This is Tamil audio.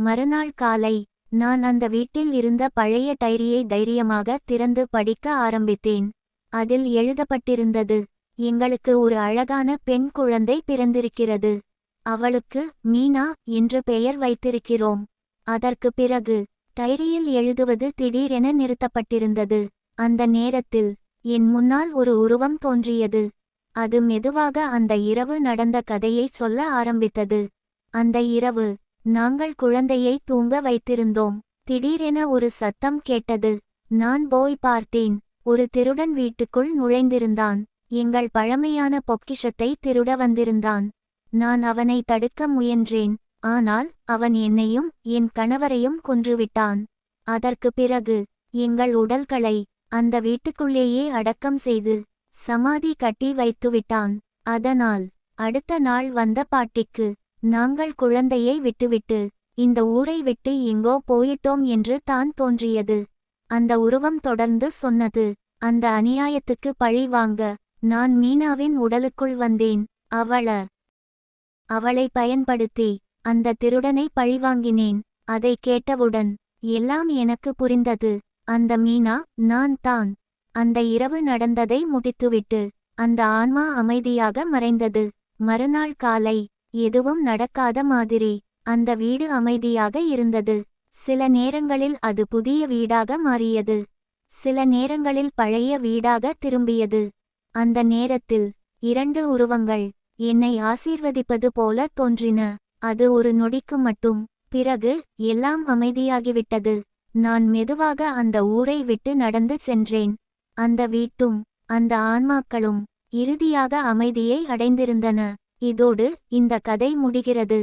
மறுநாள் காலை நான் அந்த வீட்டில் இருந்த பழைய டைரியை தைரியமாக திறந்து படிக்க ஆரம்பித்தேன். அதில் எழுதப்பட்டிருந்தது, எங்களுக்கு ஒரு அழகான பெண் குழந்தை பிறந்திருக்கிறது. அவளுக்கு மீனா என்று பெயர் வைத்திருக்கிறோம். அதற்கு பிறகு டைரியில் எழுதுவது திடீரென நிறுத்தப்பட்டிருந்தது. அந்த நேரத்தில் என் முன்னால் ஒரு உருவம் தோன்றியது. அது மெதுவாக அந்த இரவு நடந்த கதையை சொல்ல ஆரம்பித்தது. அந்த இரவு நாங்கள் குழந்தையை தூங்க வைத்திருந்தோம். திடீரென ஒரு சத்தம் கேட்டது. நான் போய் பார்த்தேன். ஒரு திருடன் வீட்டுக்குள் நுழைந்திருந்தான். எங்கள் பழமையான பொக்கிஷத்தை திருட வந்திருந்தான். நான் அவனை தடுக்க முயன்றேன். ஆனால் அவன் என்னையும் என் கணவரையும் கொன்றுவிட்டான். அதற்கு பிறகு எங்கள் உடல்களை அந்த வீட்டுக்குள்ளேயே அடக்கம் செய்து சமாதி கட்டி வைத்துவிட்டான். அதனால் அடுத்த நாள் வந்த பாட்டிக்கு நாங்கள் குழந்தையை விட்டுவிட்டு இந்த ஊரை விட்டு எங்கோ போயிட்டோம் என்று தான் தோன்றியது. அந்த உருவம் தொடர்ந்து சொன்னது, அந்த அநியாயத்துக்கு பழி வாங்க நான் மீனாவின் உடலுக்குள் வந்தேன். அவளை பயன்படுத்தி அந்த திருடனை பழிவாங்கினேன். அதை கேட்டவுடன் எல்லாம் எனக்கு புரிந்தது. அந்த மீனா நான் தான். அந்த இரவு நடந்ததை முடித்துவிட்டு அந்த ஆன்மா அமைதியாக மறைந்தது. மறுநாள் காலை எதுவும் நடக்காத மாதிரி அந்த வீடு அமைதியாக இருந்தது. சில நேரங்களில் அது புதிய வீடாக மாறியது. சில நேரங்களில் பழைய வீடாக திரும்பியது. அந்த நேரத்தில் 2 உருவங்கள் என்னை ஆசீர்வதிப்பது போல தோன்றின. அது ஒரு நொடிக்கு மட்டும். பிறகு எல்லாம் அமைதியாகிவிட்டது. நான் மெதுவாக அந்த ஊரை விட்டு நடந்து சென்றேன். அந்த வீட்டும் அந்த ஆன்மாக்களும் இறுதியாக அமைதியை அடைந்திருந்தன. இதோடு இந்த கதை முடிகிறது.